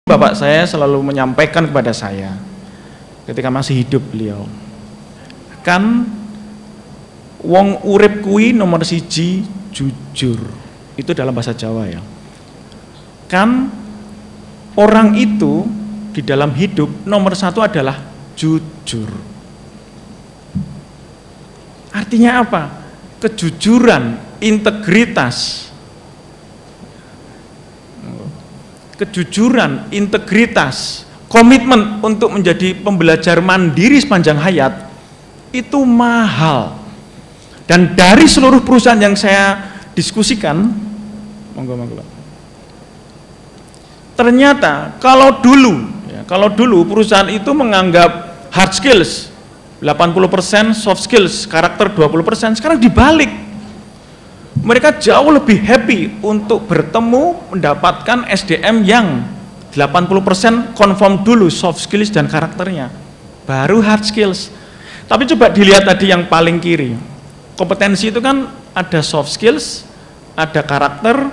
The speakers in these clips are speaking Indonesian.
Bapak saya selalu menyampaikan kepada saya ketika masih hidup beliau, kan wong urip kui nomor siji jujur, itu dalam bahasa Jawa ya. Kan orang itu di dalam hidup nomor satu adalah jujur. Artinya apa? Kejujuran, integritas. Kejujuran, integritas, komitmen untuk menjadi pembelajar mandiri sepanjang hayat itu mahal. Dan dari seluruh perusahaan yang saya diskusikan, ternyata kalau dulu perusahaan itu menganggap hard skills 80%, soft skills, karakter 20%, sekarang dibalik. Mereka jauh lebih happy untuk bertemu, mendapatkan SDM yang 80% conform dulu soft skills dan karakternya, baru hard skills. Tapi coba dilihat tadi yang paling kiri, kompetensi itu kan ada soft skills, ada karakter,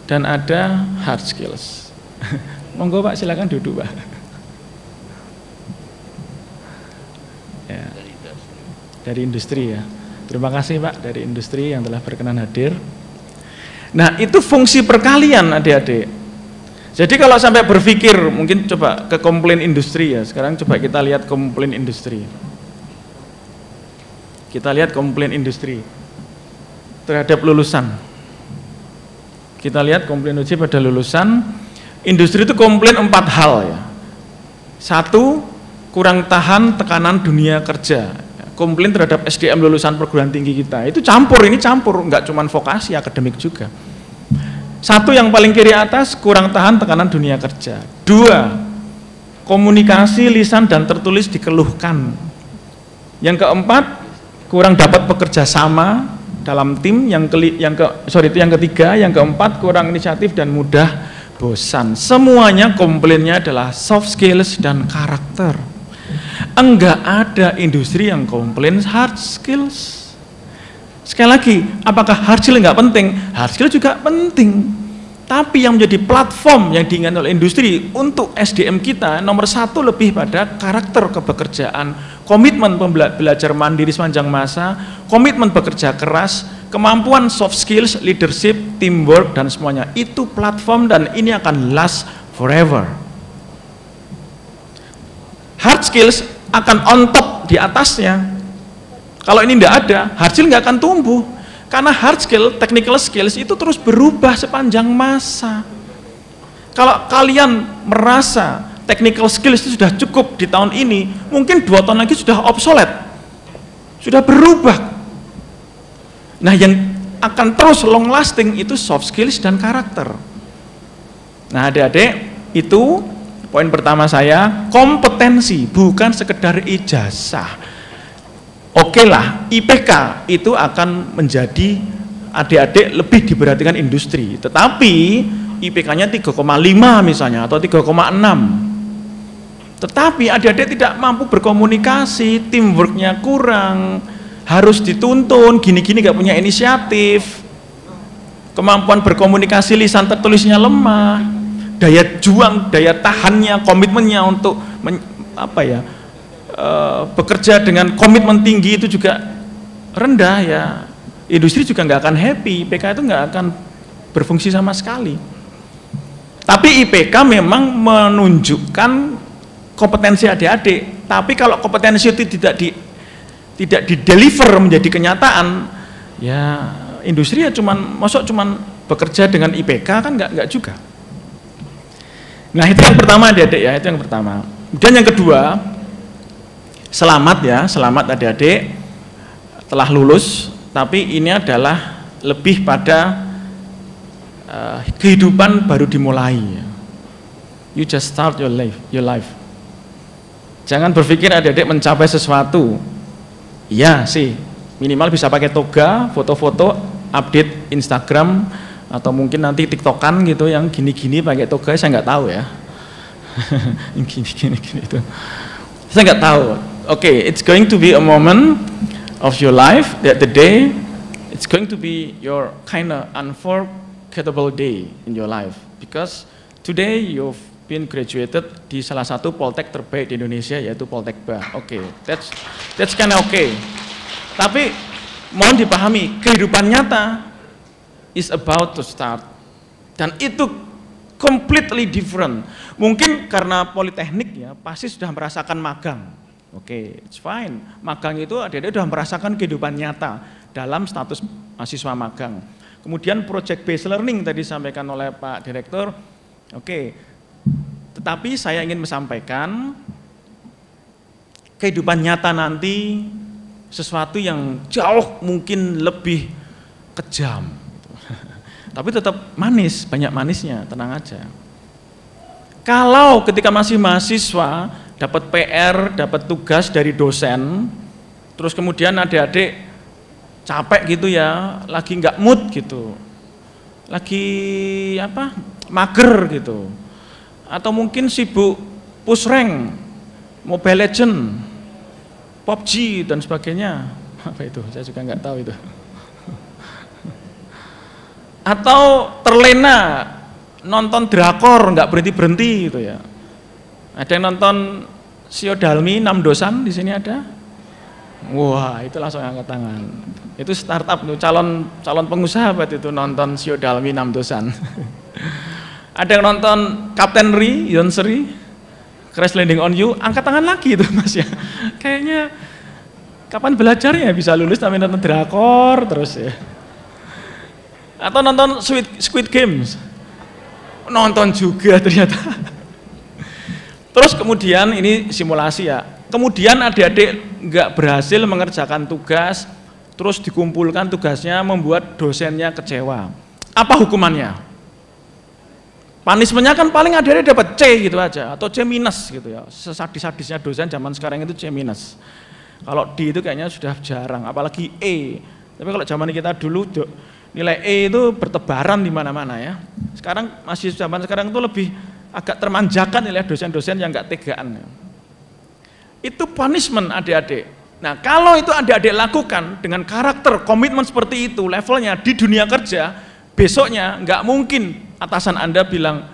dan ada hard skills. Monggo Pak, silakan duduk Pak. Ya. Dari industri ya. Terima kasih Pak dari industri yang telah berkenan hadir. Nah itu fungsi perkalian adik-adik. Jadi kalau sampai berpikir, mungkin coba ke komplain industri ya. Sekarang coba kita lihat komplain industri. Kita lihat komplain industri terhadap lulusan. Kita lihat komplain industri pada lulusan. Industri itu komplain 4 hal ya. 1, kurang tahan tekanan dunia kerja. Komplain terhadap SDM lulusan perguruan tinggi kita itu campur, nggak cuma vokasi, akademik juga. 1 yang paling kiri atas, kurang tahan tekanan dunia kerja. 2, komunikasi lisan dan tertulis dikeluhkan. Yang keempat, kurang dapat bekerja sama dalam tim. Yang ketiga, yang keempat, kurang inisiatif dan mudah bosan. Semuanya komplainnya adalah soft skills dan karakter. Enggak ada industri yang komplain hard skills. Sekali lagi, apakah hard skill enggak penting? Hard skill juga penting. Tapi yang menjadi platform yang diinginkan oleh industri untuk SDM kita nomor 1 lebih pada karakter kepekerjaan, komitmen belajar mandiri sepanjang masa, komitmen bekerja keras, kemampuan soft skills, leadership, teamwork dan semuanya. Itu platform dan ini akan last forever. Hard skills akan on top di atasnya. Kalau ini tidak ada, hard skill nggak akan tumbuh. Karena hard skill, technical skills itu terus berubah sepanjang masa. Kalau kalian merasa technical skills itu sudah cukup di tahun ini, mungkin 2 tahun lagi sudah obsolete, sudah berubah. Nah yang akan terus long lasting itu soft skills dan karakter. Nah adik-adik, itu poin pertama saya, kompetensi bukan sekedar ijazah. Oke lah, IPK itu akan menjadi adik-adik lebih diperhatikan industri, tetapi IPK-nya 3,5 misalnya atau 3,6. Tetapi adik-adik tidak mampu berkomunikasi, teamworknya kurang, harus dituntun, gini-gini gak punya inisiatif, kemampuan berkomunikasi lisan tertulisnya lemah, daya juang, daya tahannya, komitmennya untuk bekerja dengan komitmen tinggi itu juga rendah ya. Industri juga nggak akan happy, IPK itu nggak akan berfungsi sama sekali. Tapi IPK memang menunjukkan kompetensi adik-adik. Tapi kalau kompetensi itu tidak di-deliver menjadi kenyataan, ya industri ya cuman bekerja dengan IPK kan nggak juga. Nah itu yang pertama adik-adik ya, itu yang pertama. Dan yang kedua, selamat adik-adik telah lulus, tapi ini adalah lebih pada kehidupan baru dimulai. You just start your life. Jangan berpikir adik-adik mencapai sesuatu. Iya sih, minimal bisa pakai toga, foto-foto, update Instagram, atau mungkin nanti TikTokan gitu yang gini-gini pakai toga, saya nggak tahu ya. Gini itu. Saya nggak tahu. Okay, it's going to be a moment of your life that the day it's going to be your kind of unforgettable day in your life. because today you've been graduated di salah satu Poltek terbaik di Indonesia, yaitu Poltekba. Oke, that's kind of okay. Tapi mohon dipahami, kehidupan nyata is about to start, dan itu completely different. Mungkin karena politeknik ya, pasti sudah merasakan magang. Oke, it's fine. Magang itu adik-adik sudah merasakan kehidupan nyata dalam status mahasiswa magang. Kemudian project based learning tadi disampaikan oleh Pak Direktur. Oke, tetapi saya ingin menyampaikan kehidupan nyata nanti sesuatu yang jauh mungkin lebih kejam. Tapi tetap manis, banyak manisnya, tenang aja. Kalau ketika masih mahasiswa, dapat PR, dapat tugas dari dosen, terus kemudian adik-adik capek gitu ya, lagi nggak mood gitu, lagi apa, mager gitu, atau mungkin sibuk push rank, Mobile Legend, PUBG dan sebagainya. Apa itu? Saya juga nggak tahu itu. Atau terlena nonton drakor nggak berhenti gitu ya. Ada yang nonton Sio Dalmi 6 Dosan di sini ada? Wah, itu langsung angkat tangan. Itu startup tuh, calon pengusaha buat itu nonton Sio Dalmi 6 Dosan. Ada yang nonton Captain Ri, Yonseri, Crash Landing on You, angkat tangan lagi itu Mas ya. Kayaknya kapan belajarnya bisa lulus tapi nonton drakor terus ya. Atau nonton Squid Games, nonton juga ternyata. Terus kemudian ini simulasi ya, kemudian adik-adik nggak berhasil mengerjakan tugas, terus dikumpulkan tugasnya membuat dosennya kecewa. Apa hukumannya? Punishmentnya kan paling adik-adik dapat C gitu aja, atau C minus gitu ya. Sesadis-sadisnya dosen zaman sekarang itu C minus. Kalau D itu kayaknya sudah jarang, apalagi E. Tapi kalau zaman kita dulu nilai E itu bertebaran di mana-mana ya. Sekarang masih zaman sekarang itu lebih agak termanjakan nilai dosen-dosen yang nggak tegaan. Itu punishment adik-adik. Nah kalau itu adik-adik lakukan dengan karakter, komitmen seperti itu, levelnya di dunia kerja, besoknya nggak mungkin atasan Anda bilang,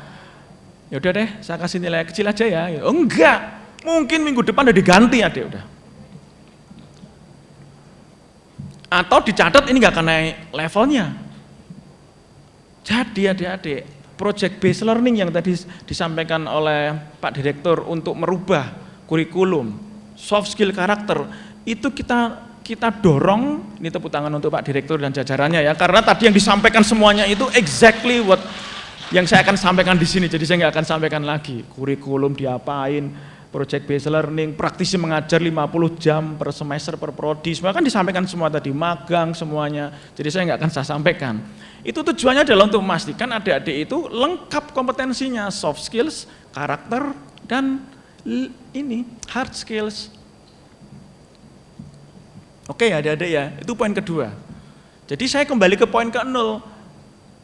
ya udah deh, saya kasih nilai kecil aja ya. Oh enggak, mungkin minggu depan udah diganti adik udah. Atau dicatat ini nggak akan naik levelnya. Jadi adik-adik, project based learning yang tadi disampaikan oleh Pak Direktur untuk merubah kurikulum, soft skill karakter, itu kita dorong. Ini tepuk tangan untuk Pak Direktur dan jajarannya ya, karena tadi yang disampaikan semuanya itu exactly what yang saya akan sampaikan di sini. Jadi saya nggak akan sampaikan lagi kurikulum diapain, project based learning, praktisi mengajar 50 jam per semester per prodi, semua kan disampaikan semua tadi, magang semuanya. Jadi saya nggak akan saya sampaikan. Itu tujuannya adalah untuk memastikan adik-adik itu lengkap kompetensinya, soft skills, karakter, dan ini hard skills. Oke adik-adik ya, itu poin kedua. Jadi saya kembali ke poin ke-0.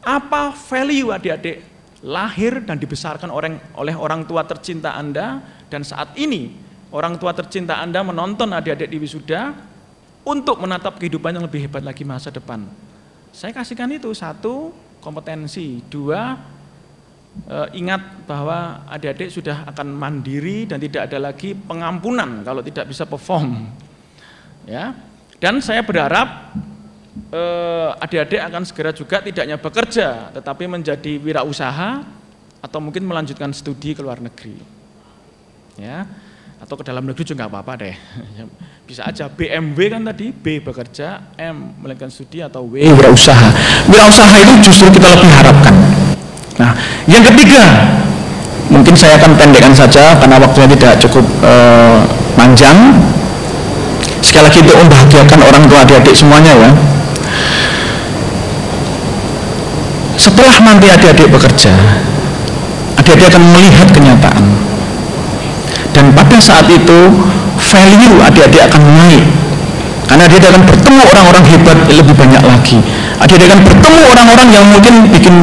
Apa value adik-adik lahir dan dibesarkan oleh orang tua tercinta Anda, dan saat ini orang tua tercinta Anda menonton adik-adik di wisuda untuk menatap kehidupan yang lebih hebat lagi masa depan. Saya kasihkan itu, 1, kompetensi, 2, ingat bahwa adik-adik sudah akan mandiri dan tidak ada lagi pengampunan kalau tidak bisa perform. Ya. Dan saya berharap adik-adik akan segera juga tidak hanya bekerja, tetapi menjadi wirausaha atau mungkin melanjutkan studi ke luar negeri. Ya, atau ke dalam negeri juga nggak apa-apa deh. Bisa aja BMW kan tadi, B bekerja, M melanjutkan studi, atau W wirausaha. Wirausaha itu justru kita lebih harapkan. Nah, yang ketiga, mungkin saya akan pendekkan saja karena waktunya tidak cukup panjang. Sekali lagi untuk membahagiakan orang tua adik-adik semuanya ya. Setelah nanti adik-adik bekerja, adik-adik akan melihat kenyataan. Dan pada saat itu value adik-adik akan naik. Karena adik-adik akan bertemu orang-orang hebat lebih banyak lagi. Adik-adik akan bertemu orang-orang yang mungkin bikin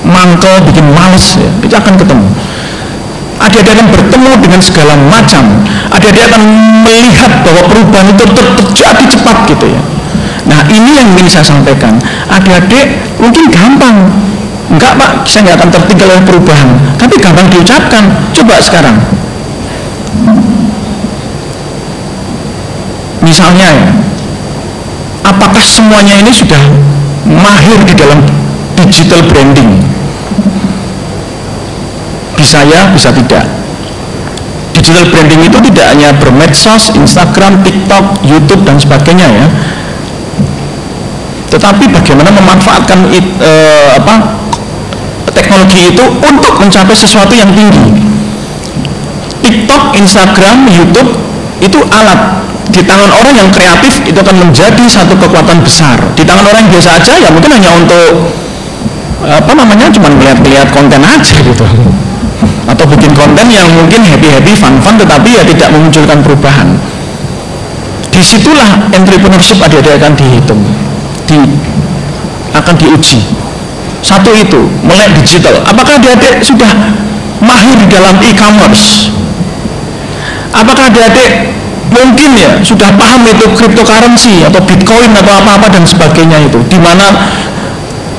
mangkel, bikin males, ya, itu akan ketemu. Adik-adik akan bertemu dengan segala macam. Adik-adik akan melihat bahwa perubahan itu terjadi cepat gitu ya. Nah ini yang ingin saya sampaikan. Adik-adik mungkin gampang Enggak Pak, saya nggak akan tertinggal oleh perubahan. Tapi gampang diucapkan. Coba sekarang. Misalnya ya, apakah semuanya ini sudah mahir di dalam digital branding? Bisa ya, bisa tidak. Digital branding itu tidak hanya bermedsos, Instagram, TikTok, YouTube dan sebagainya ya. Tetapi bagaimana memanfaatkan teknologi itu untuk mencapai sesuatu yang tinggi. TikTok, Instagram, YouTube itu alat. Di tangan orang yang kreatif itu akan menjadi satu kekuatan besar. Di tangan orang yang biasa aja ya mungkin hanya untuk cuma melihat konten aja gitu, atau bikin konten yang mungkin happy fun tetapi ya tidak memunculkan perubahan. Disitulah entrepreneurship adik-adik akan dihitung, akan diuji. Satu itu melek digital. Apakah adik-adik sudah mahir di dalam e-commerce? Apakah adik-adik mungkin ya sudah paham itu cryptocurrency atau bitcoin atau apa-apa dan sebagainya itu? Dimana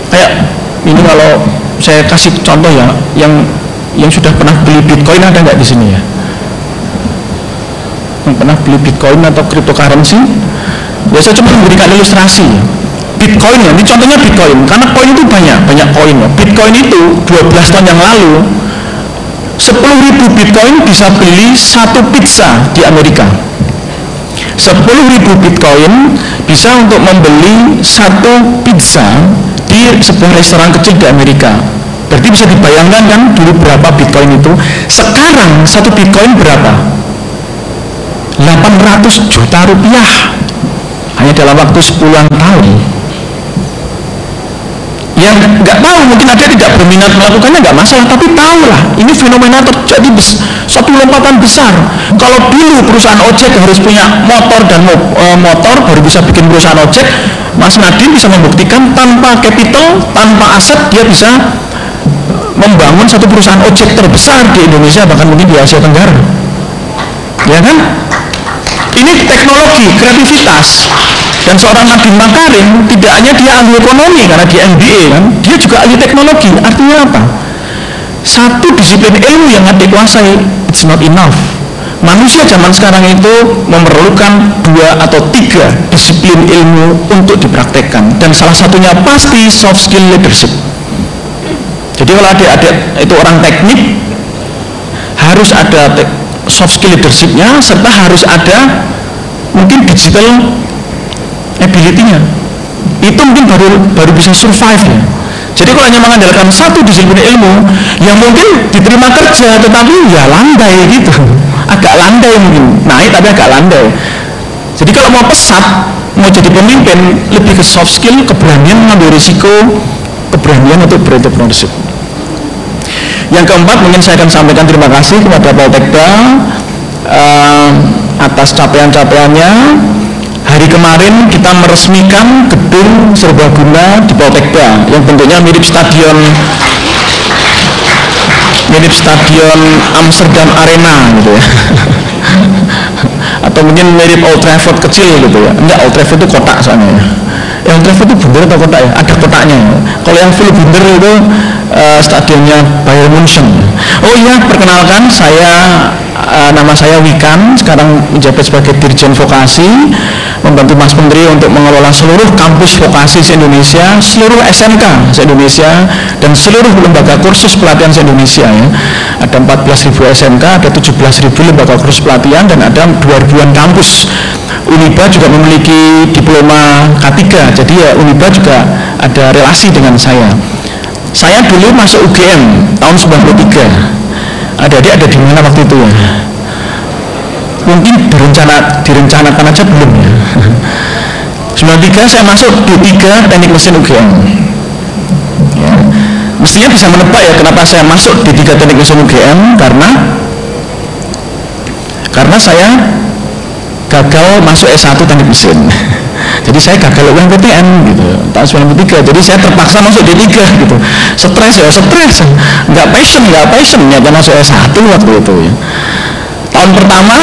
kayak ini, kalau saya kasih contoh ya, yang sudah pernah beli bitcoin ada nggak di sini ya? Yang pernah beli bitcoin atau cryptocurrency? Ya saya cuma memberikan ilustrasi. Bitcoin ya, ini contohnya bitcoin, karena koin itu banyak koin ya. Bitcoin itu 12 tahun yang lalu 10.000 bitcoin bisa beli satu pizza di Amerika. 10.000 bitcoin bisa untuk membeli satu pizza di sebuah restoran kecil di Amerika. Berarti bisa dibayangkan kan dulu berapa bitcoin itu. Sekarang satu bitcoin berapa? 800 juta rupiah hanya dalam waktu 10-an tahun. Yang nggak tahu, mungkin ada tidak berminat melakukannya nggak masalah, tapi tahulah ini fenomena terjadi satu lompatan besar. Kalau dulu perusahaan ojek harus punya motor dan motor baru bisa bikin perusahaan ojek, Mas Nadiem bisa membuktikan tanpa capital, tanpa aset dia bisa membangun satu perusahaan ojek terbesar di Indonesia, bahkan mungkin di Asia Tenggara. Ya kan? Ini teknologi, kreativitas. Dan seorang Nadiem Makarim tidak hanya dia ahli ekonomi karena dia MBA kan, dia juga ahli teknologi. Artinya apa? Satu disiplin ilmu yang adik kuasai it's not enough. Manusia zaman sekarang itu memerlukan 2 atau 3 disiplin ilmu untuk dipraktekkan, dan salah satunya pasti soft skill leadership. Jadi kalau adik-adik itu orang teknik, harus ada soft skill leadershipnya, serta harus ada mungkin digital ability-nya. Itu mungkin baru bisa survive ya. Jadi kalau hanya mengandalkan satu disiplin ilmu yang mungkin diterima kerja tetapi ya landai gitu, agak landai, mungkin naik tapi agak landai. Jadi kalau mau pesat, mau jadi pemimpin, lebih ke soft skill, keberanian mengambil risiko, keberanian untuk berentrepreneurship. Yang keempat, mungkin saya akan sampaikan terima kasih kepada Poltekda atas capaian-capaiannya. Hari kemarin kita meresmikan gedung serbaguna di Poltekda yang bentuknya mirip stadion Amsterdam Arena gitu ya. Atau mungkin mirip Old Trafford kecil gitu ya. Enggak, Old Trafford itu kotak soalnya ya. Yang Old Trafford itu bunder atau kotak ya? Ada kotaknya ya. Kalau yang full bunder itu stadionnya Bayern Munchen. Oh iya, perkenalkan nama saya Wikan, sekarang menjabat sebagai Dirjen Vokasi, membantu Mas Menteri untuk mengelola seluruh kampus vokasi se-Indonesia, seluruh SMK se-Indonesia, dan seluruh lembaga kursus pelatihan se-Indonesia ya. Ada 14.000 SMK, ada 17.000 lembaga kursus pelatihan, dan ada 2.000-an kampus. Uniba juga memiliki diploma K3, jadi ya Uniba juga ada relasi dengan saya. Saya dulu masuk UGM tahun 93. Adik-adik ada di mana waktu itu ya? Mungkin direncanakan aja belum ya. 93 saya masuk D3 Teknik Mesin UGM ya. Mestinya bisa menebak ya kenapa saya masuk D3 Teknik Mesin UGM, karena saya gagal masuk S1 Teknik Mesin. Jadi saya gagal UMPTN gitu tahun 93, jadi saya terpaksa masuk D3 gitu. Stres, nggak passion nyata masuk S1 waktu itu ya. Tahun pertama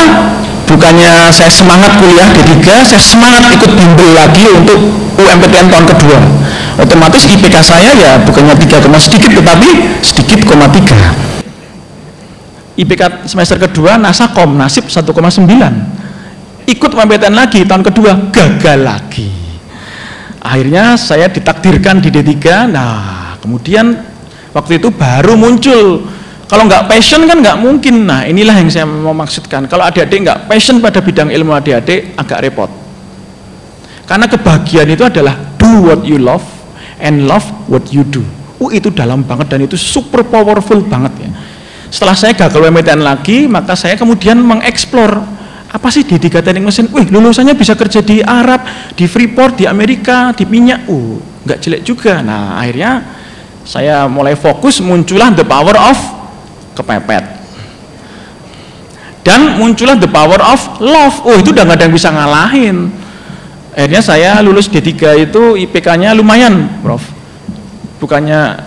bukannya saya semangat kuliah D3, saya semangat ikut bimbel lagi untuk UMPTN tahun kedua. otomatis IPK saya ya bukannya 3, sedikit tetapi sedikit, 3. IPK semester kedua Nasakom nasib 1,9. Ikut PMPTN lagi tahun kedua gagal lagi. Akhirnya saya ditakdirkan di D3. Nah, kemudian waktu itu baru muncul. Kalau nggak passion kan nggak mungkin. Nah, inilah yang saya mau maksudkan. Kalau adik-adik nggak passion pada bidang ilmu adik-adik agak repot. Karena kebahagiaan itu adalah do what you love and love what you do. Itu dalam banget dan itu super powerful banget ya. Setelah saya gagal PMPTN lagi, maka saya kemudian mengeksplor apa sih D3 teknik mesin. Lulusannya bisa kerja di Arab, di Freeport, di Amerika, di minyak. Nggak jelek juga. Nah, akhirnya saya mulai fokus, muncullah the power of kepepet. Dan muncullah the power of love. Itu udah nggak ada yang bisa ngalahin. Akhirnya saya lulus D3 itu IPK-nya lumayan, Prof. Bukannya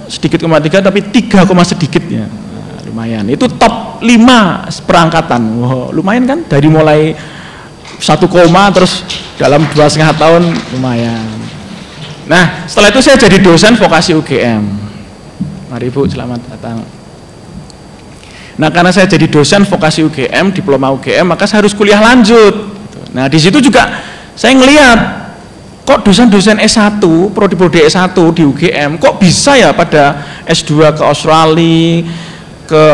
sedikit, 3, tapi 3, sedikit ya. Lumayan, itu top 5 perangkatan. Lumayan kan, dari mulai 1, terus dalam 2,5 tahun lumayan. Nah, setelah itu saya jadi dosen vokasi UGM. Mari Bu, selamat datang. Nah, karena saya jadi dosen vokasi UGM, diploma UGM, maka saya harus kuliah lanjut. Nah, di situ juga saya ngelihat kok dosen-dosen S1, prodi-prodi S1 di UGM kok bisa ya pada S2 ke Australia, ke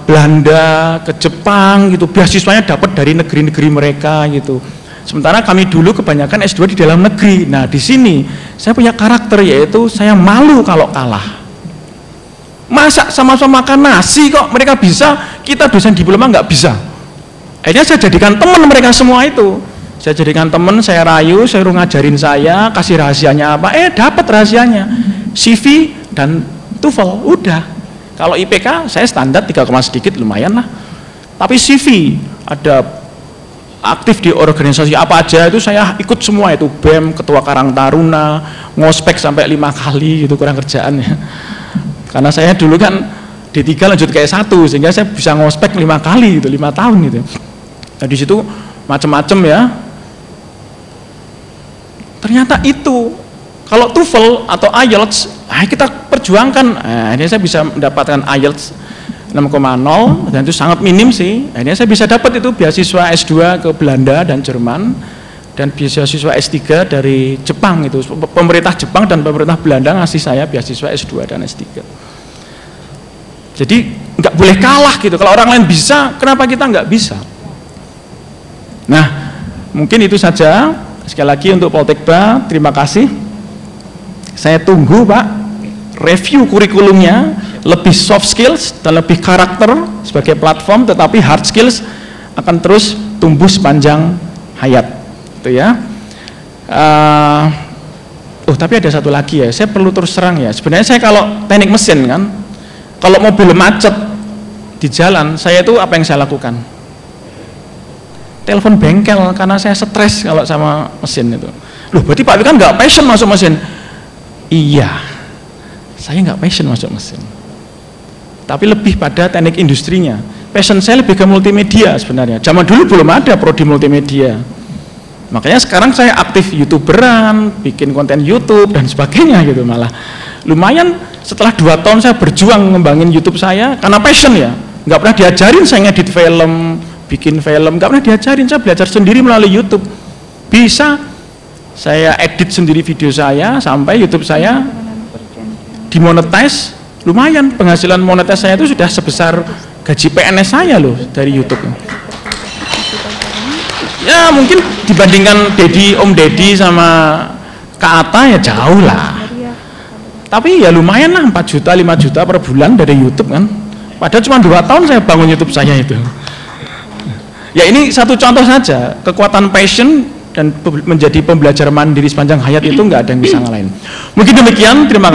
Belanda, ke Jepang gitu, beasiswanya dapat dari negeri-negeri mereka gitu. Sementara kami dulu kebanyakan S2 di dalam negeri. Nah, di sini saya punya karakter, yaitu saya malu kalau kalah. Masa sama-sama makan nasi kok mereka bisa, kita dosen diploma nggak bisa. Akhirnya saya jadikan teman mereka semua itu. Saya jadikan teman, saya rayu, saya suruh ngajarin saya, kasih rahasianya apa, dapat rahasianya. CV dan TOEFL, udah. Kalau IPK saya standar 3, sedikit, lumayan lah. Tapi CV, ada aktif di organisasi apa aja itu saya ikut semua, itu BEM, Ketua Karang Taruna, ngospek sampai 5 kali gitu, kurang kerjaan ya. Karena saya dulu kan D3 lanjut ke S1 sehingga saya bisa ngospek 5 kali gitu, 5 tahun gitu. Nah, di situ macam-macam ya. Ternyata itu kalau TOEFL atau IELTS, kita perjuangkan. Akhirnya saya bisa mendapatkan IELTS 6,0 dan itu sangat minim sih. Akhirnya saya bisa dapat itu beasiswa S2 ke Belanda dan Jerman dan beasiswa S3 dari Jepang itu. Pemerintah Jepang dan pemerintah Belanda ngasih saya beasiswa S2 dan S3. Jadi nggak boleh kalah gitu. Kalau orang lain bisa, kenapa kita nggak bisa? Nah, mungkin itu saja. Sekali lagi untuk Poltekba, terima kasih. Saya tunggu Pak review kurikulumnya, lebih soft skills dan lebih karakter sebagai platform, tetapi hard skills akan terus tumbuh sepanjang hayat, itu ya. Tapi ada satu lagi ya, saya perlu terus terang ya. Sebenarnya saya kalau teknik mesin kan, kalau mobil macet di jalan, saya itu apa yang saya lakukan? Telepon bengkel karena saya stres kalau sama mesin itu. Berarti Pak Wikan nggak passion masuk mesin? Iya, saya nggak passion masuk mesin, tapi lebih pada teknik industrinya. Passion saya lebih ke multimedia sebenarnya. Zaman dulu belum ada prodi multimedia, makanya sekarang saya aktif YouTuberan, bikin konten YouTube dan sebagainya gitu. Malah lumayan setelah 2 tahun saya berjuang ngembangin YouTube saya karena passion ya. Nggak pernah diajarin saya ngedit film, bikin film, nggak pernah diajarin. Saya belajar sendiri melalui YouTube. Bisa saya edit sendiri video saya sampai YouTube saya dimonetize. Lumayan, penghasilan monetis saya itu sudah sebesar gaji PNS saya loh dari YouTube. Ya mungkin dibandingkan Om Deddy sama Kak Atta ya jauh lah. Tapi ya lumayan lah, 4 juta, 5 juta per bulan dari YouTube kan. Padahal cuma 2 tahun saya bangun YouTube saya itu. Ya ini satu contoh saja, kekuatan passion dan menjadi pembelajar mandiri sepanjang hayat itu nggak ada yang bisa ngalahin. Mungkin demikian, terima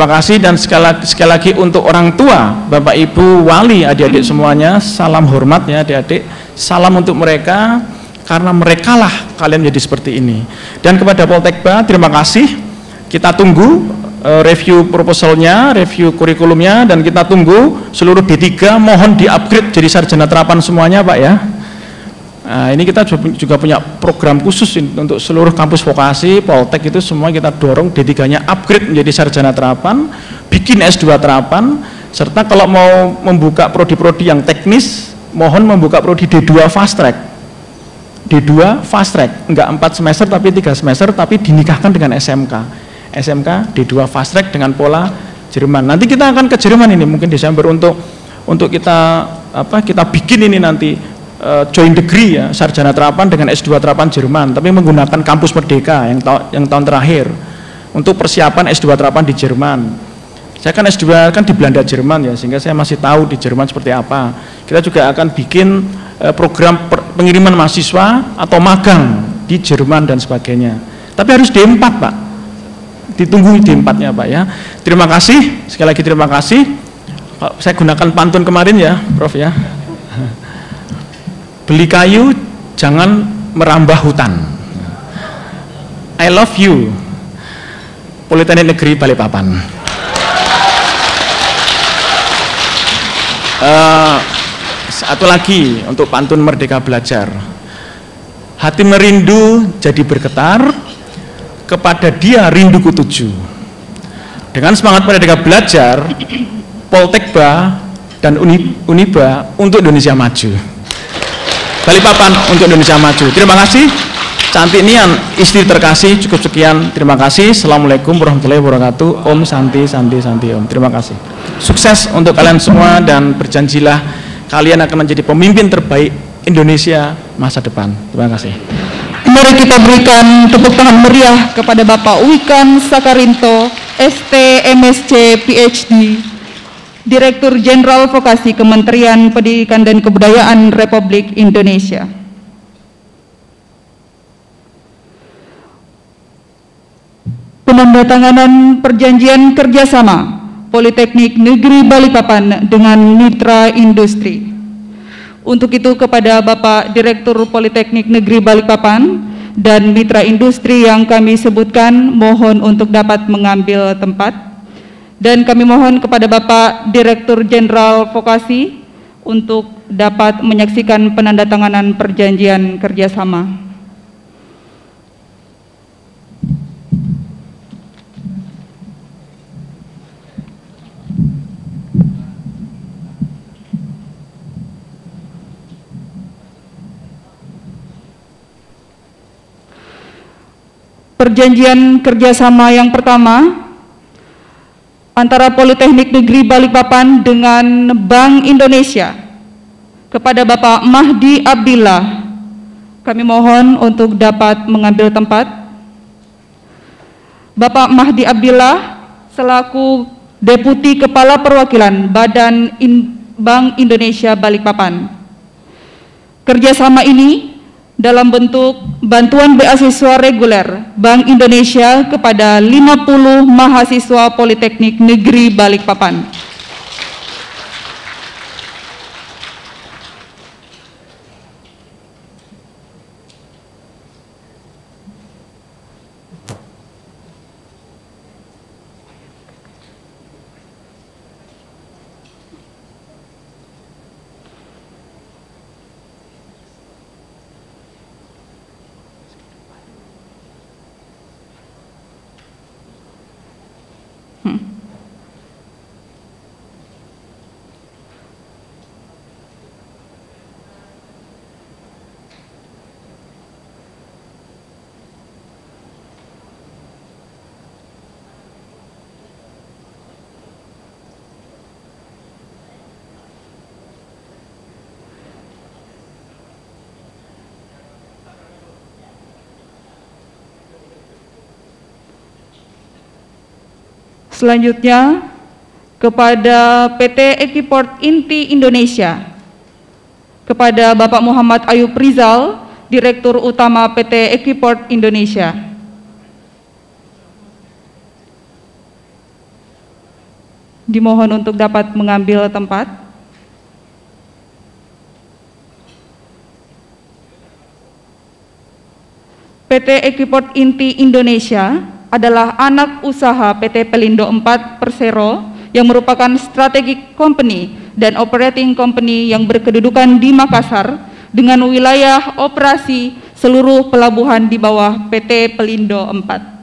kasih dan sekali lagi untuk orang tua, Bapak Ibu, wali, adik-adik semuanya, salam hormat ya adik-adik, salam untuk mereka karena merekalah kalian menjadi seperti ini. Dan kepada Poltekba, terima kasih, kita tunggu review proposalnya, review kurikulumnya, dan kita tunggu seluruh D3 mohon di-upgrade jadi sarjana terapan semuanya Pak ya. Nah, ini kita juga punya program khusus untuk seluruh kampus vokasi, Poltek itu semua kita dorong D3-nya upgrade menjadi sarjana terapan, bikin S2 terapan, serta kalau mau membuka prodi-prodi yang teknis, mohon membuka prodi D2 fast track. D2 fast track, enggak 4 semester tapi 3 semester, tapi dinikahkan dengan SMK. SMK D2 fast track dengan pola Jerman. Nanti kita akan ke Jerman ini mungkin Desember untuk kita bikin ini nanti joint degree ya, sarjana terapan dengan S2 terapan Jerman, tapi menggunakan kampus Merdeka yang tahun terakhir untuk persiapan S2 terapan di Jerman. Saya kan S2 kan di Belanda Jerman ya, sehingga saya masih tahu di Jerman seperti apa. Kita juga akan bikin program pengiriman mahasiswa atau magang di Jerman dan sebagainya. Tapi harus D4 Pak, ditunggu D4-nya Pak ya. Terima kasih, sekali lagi terima kasih. Saya gunakan pantun kemarin ya Prof ya. Beli kayu, jangan merambah hutan. I love you, Politeknik Negeri Balikpapan. Satu lagi untuk pantun Merdeka Belajar. Hati merindu jadi bergetar, kepada dia rindu kutuju. Dengan semangat Merdeka Belajar, Poltekba dan Uniba untuk Indonesia Maju. Balikpapan untuk Indonesia Maju. Terima kasih. Cantik nian, istri terkasih. Cukup sekian. Terima kasih. Assalamualaikum warahmatullahi wabarakatuh. Om Santi Santi Santi Om. Terima kasih. Sukses untuk kalian semua dan berjanjilah kalian akan menjadi pemimpin terbaik Indonesia masa depan. Terima kasih. Mari kita berikan tepuk tangan meriah kepada Bapak Wikan Sakarinto, ST, MSc, PhD, Direktur Jenderal Vokasi Kementerian Pendidikan dan Kebudayaan Republik Indonesia. Penandatanganan perjanjian kerjasama Politeknik Negeri Balikpapan dengan mitra industri. Untuk itu kepada Bapak Direktur Politeknik Negeri Balikpapan dan mitra industri yang kami sebutkan, mohon untuk dapat mengambil tempat. Dan kami mohon kepada Bapak Direktur Jenderal Vokasi untuk dapat menyaksikan penandatanganan perjanjian kerjasama. Perjanjian kerjasama yang pertama antara Politeknik Negeri Balikpapan dengan Bank Indonesia. Kepada Bapak Mahdi Abdillah, kami mohon untuk dapat mengambil tempat. Bapak Mahdi Abdillah selaku Deputi Kepala Perwakilan Bank Indonesia Balikpapan. Kerjasama ini dalam bentuk bantuan beasiswa reguler Bank Indonesia kepada 50 mahasiswa Politeknik Negeri Balikpapan. Selanjutnya kepada PT Equiport Inti Indonesia, kepada Bapak Muhammad Ayub Rizal, Direktur Utama PT Equiport Indonesia. Dimohon untuk dapat mengambil tempat. PT Equiport Inti Indonesia adalah anak usaha PT Pelindo 4 Persero yang merupakan strategic company dan operating company yang berkedudukan di Makassar, dengan wilayah operasi seluruh pelabuhan di bawah PT Pelindo 4.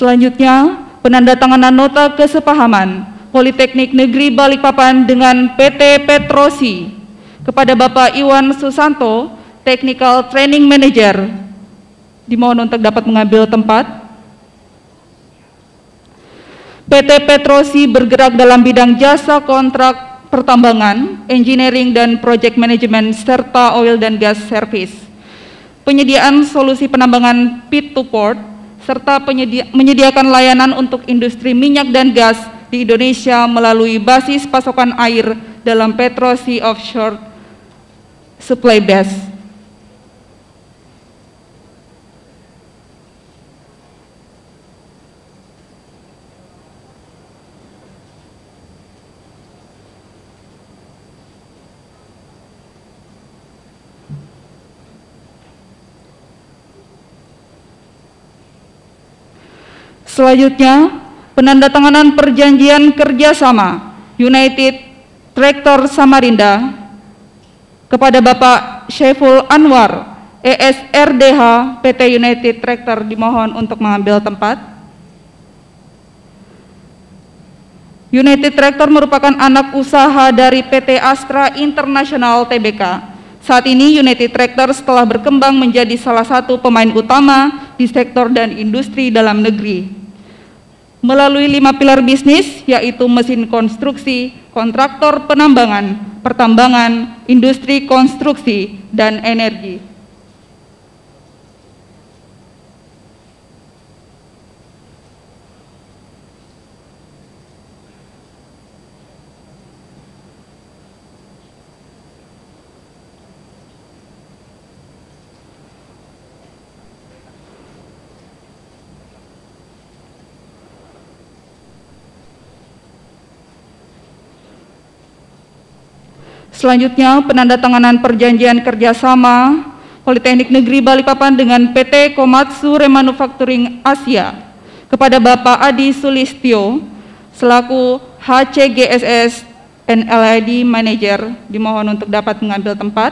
Selanjutnya, penandatanganan nota kesepahaman Politeknik Negeri Balikpapan dengan PT Petrosi kepada Bapak Iwan Susanto, Technical Training Manager. Dimohon untuk dapat mengambil tempat. PT Petrosi bergerak dalam bidang jasa kontrak pertambangan, engineering dan project management serta oil dan gas service, penyediaan solusi penambangan pit to port, serta menyediakan layanan untuk industri minyak dan gas di Indonesia melalui basis pasokan air dalam Petrosi Offshore Supply Base. Selanjutnya, penandatanganan perjanjian kerjasama United Tractor Samarinda kepada Bapak Syaiful Anwar, ESRDH PT United Tractor. Dimohon untuk mengambil tempat. United Tractor merupakan anak usaha dari PT Astra International Tbk. Saat ini United Tractor telah berkembang menjadi salah satu pemain utama di sektor dan industri dalam negeri. Melalui 5 pilar bisnis, yaitu mesin konstruksi, kontraktor penambangan, pertambangan, industri konstruksi, dan energi. Selanjutnya, penandatanganan perjanjian kerjasama Politeknik Negeri Balikpapan dengan PT Komatsu Remanufacturing Asia kepada Bapak Adi Sulistyo selaku HCGSS NLID Manager. Dimohon untuk dapat mengambil tempat.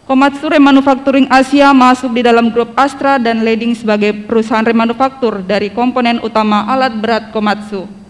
Komatsu Remanufacturing Asia masuk di dalam grup Astra dan leading sebagai perusahaan remanufaktur dari komponen utama alat berat Komatsu.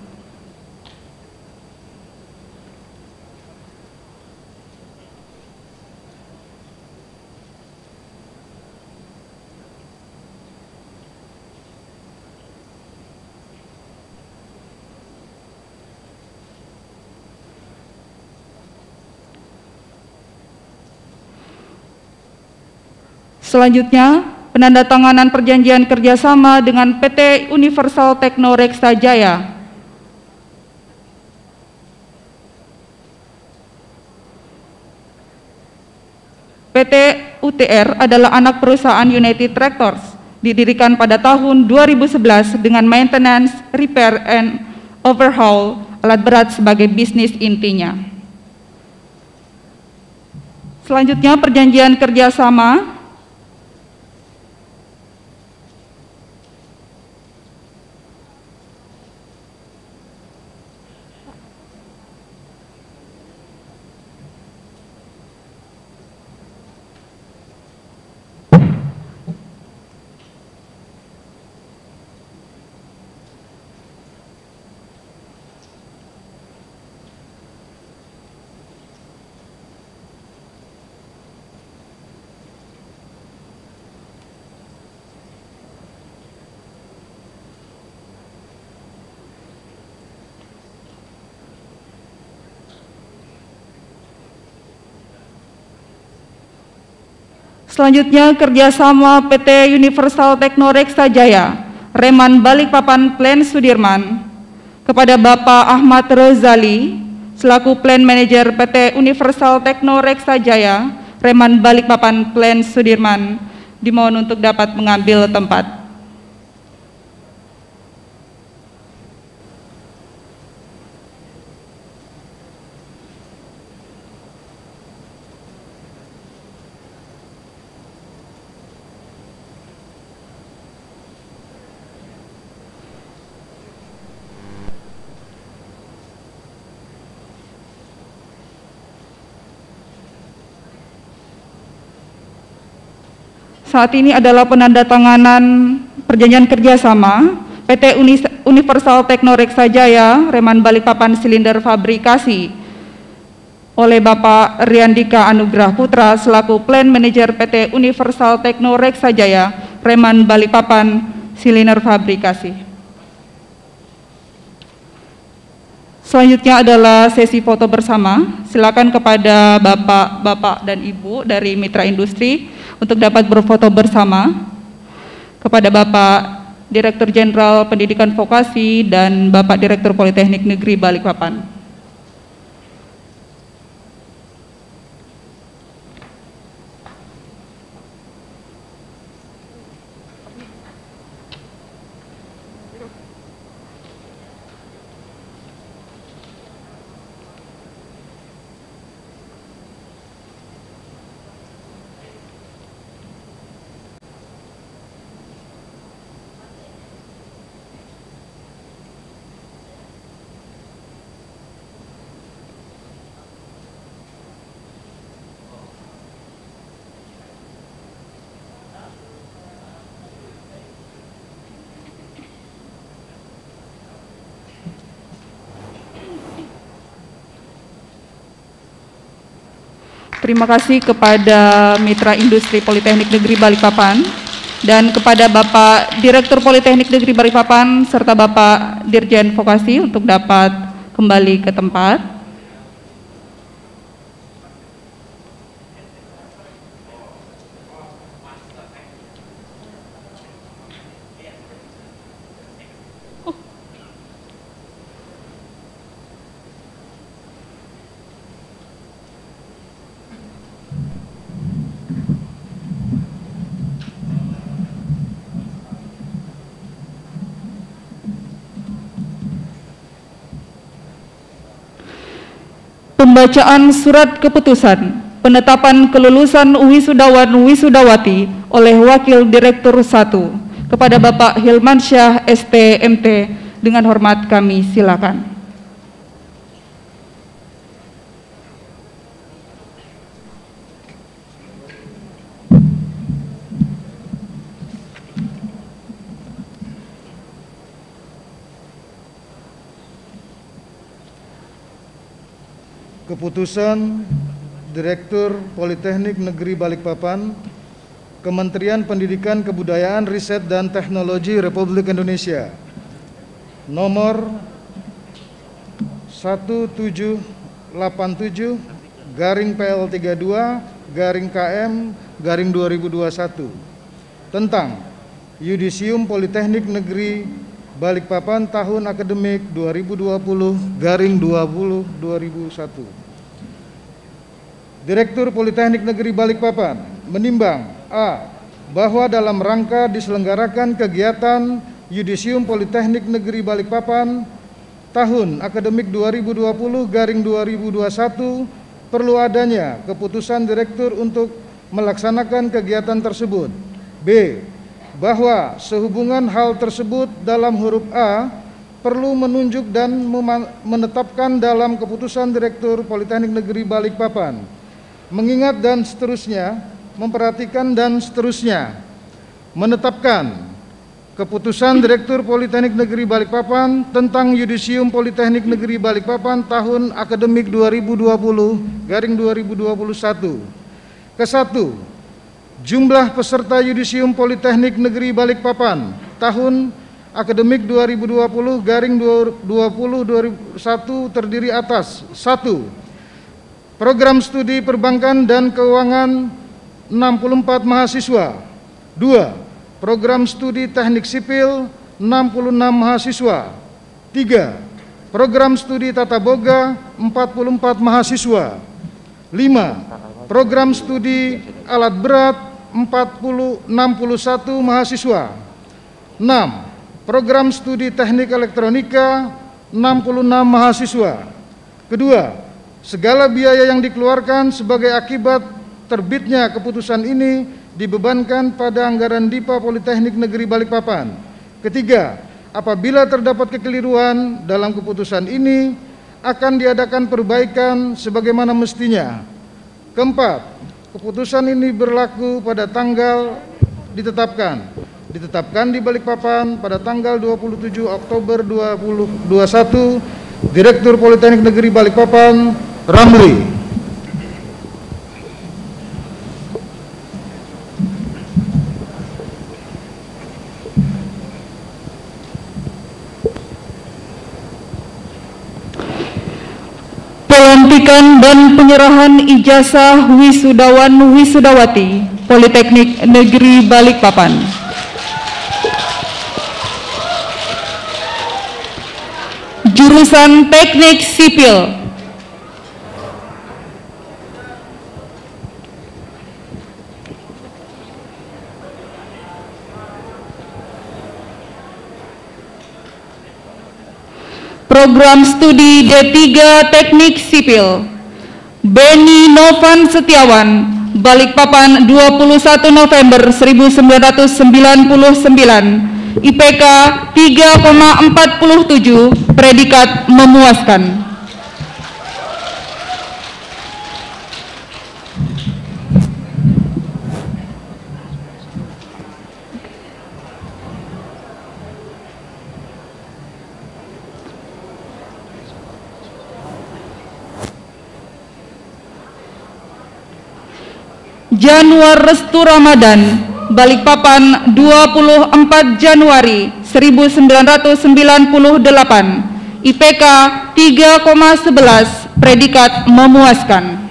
Selanjutnya, penandatanganan perjanjian kerjasama dengan PT Universal Tekno Reksa Jaya. PT UTR adalah anak perusahaan United Tractors, didirikan pada tahun 2011 dengan maintenance, repair, and overhaul alat berat sebagai bisnis intinya. Selanjutnya, perjanjian kerjasama Selanjutnya, kerjasama PT Universal Tekno Reksa Jaya, Reman Balikpapan Plan Sudirman, kepada Bapak Ahmad Rozali, selaku Plan Manager PT Universal Tekno Reksa Jaya, Reman Balikpapan Plan Sudirman, dimohon untuk dapat mengambil tempat. Saat ini adalah penandatanganan perjanjian kerjasama PT Universal Tekno Reksa Jaya, Reman Balikpapan Silinder Fabrikasi oleh Bapak Riandika Anugrah Putra selaku Plan Manager PT Universal Tekno Reksa Jaya, Reman Balikpapan Silinder Fabrikasi. Selanjutnya adalah sesi foto bersama. Silakan kepada Bapak dan Ibu dari Mitra Industri untuk dapat berfoto bersama, kepada Bapak Direktur Jenderal Pendidikan Vokasi dan Bapak Direktur Politeknik Negeri Balikpapan. Terima kasih kepada Mitra Industri Politeknik Negeri Balikpapan dan kepada Bapak Direktur Politeknik Negeri Balikpapan serta Bapak Dirjen Vokasi untuk dapat kembali ke tempat. Pembacaan surat keputusan penetapan kelulusan wisudawan wisudawati oleh Wakil Direktur 1 kepada Bapak Hilmansyah ST.MT, dengan hormat kami silakan. Keputusan Direktur Politeknik Negeri Balikpapan, Kementerian Pendidikan Kebudayaan Riset dan Teknologi Republik Indonesia nomor 1787/PL32/KM/2021 tentang Yudisium Politeknik Negeri Balikpapan tahun akademik 2020/2021. Direktur Politeknik Negeri Balikpapan menimbang A. Bahwa dalam rangka diselenggarakan kegiatan Yudisium Politeknik Negeri Balikpapan tahun akademik 2020/2021 perlu adanya keputusan direktur untuk melaksanakan kegiatan tersebut. B. Bahwa sehubungan hal tersebut dalam huruf A perlu menunjuk dan menetapkan dalam keputusan Direktur Politeknik Negeri Balikpapan, mengingat dan seterusnya, memperhatikan dan seterusnya, menetapkan keputusan Direktur Politeknik Negeri Balikpapan tentang Yudisium Politeknik Negeri Balikpapan tahun akademik 2020/2021. Ke-1, jumlah peserta Yudisium Politeknik Negeri Balikpapan tahun akademik 2020/2021 terdiri atas 1. Program studi perbankan dan keuangan 64 mahasiswa. 2. Program studi teknik sipil 66 mahasiswa. 3. program studi Tata Boga 44 mahasiswa. 5. Program studi alat berat 61 mahasiswa. 6. Program studi teknik elektronika 66 mahasiswa. Kedua, segala biaya yang dikeluarkan sebagai akibat terbitnya keputusan ini dibebankan pada anggaran DIPA Politeknik Negeri Balikpapan. Ketiga, apabila terdapat kekeliruan dalam keputusan ini, akan diadakan perbaikan sebagaimana mestinya. Keempat, keputusan ini berlaku pada tanggal ditetapkan di Balikpapan pada tanggal 27 Oktober 2021, Direktur Politeknik Negeri Balikpapan, Ramli. Pelantikan dan penyerahan ijazah wisudawan wisudawati Politeknik Negeri Balikpapan. Jurusan Teknik Sipil. Program studi D3 Teknik Sipil. Beni Novan Setiawan, Balikpapan 21 November 1999. IPK 3,47, predikat memuaskan. Januar Restu Ramadan, Balikpapan 24 Januari 1998. IPK 3,11, predikat memuaskan.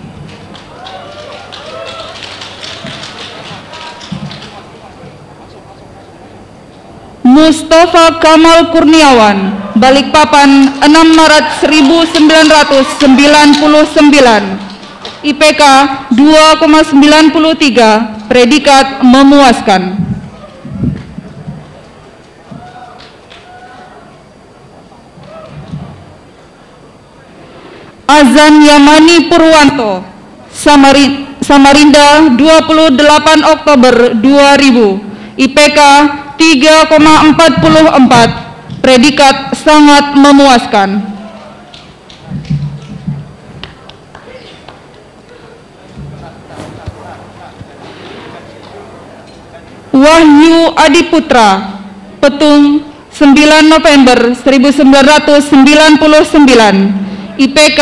Mustafa Kamal Kurniawan, Balikpapan 6 Maret 1999. IPK 2,93, predikat memuaskan. Azan Yamani Purwanto, Samarinda 28 Oktober 2000. IPK 3,44, predikat sangat memuaskan. Wahyu Adiputra, Petung 9 November 1999. IPK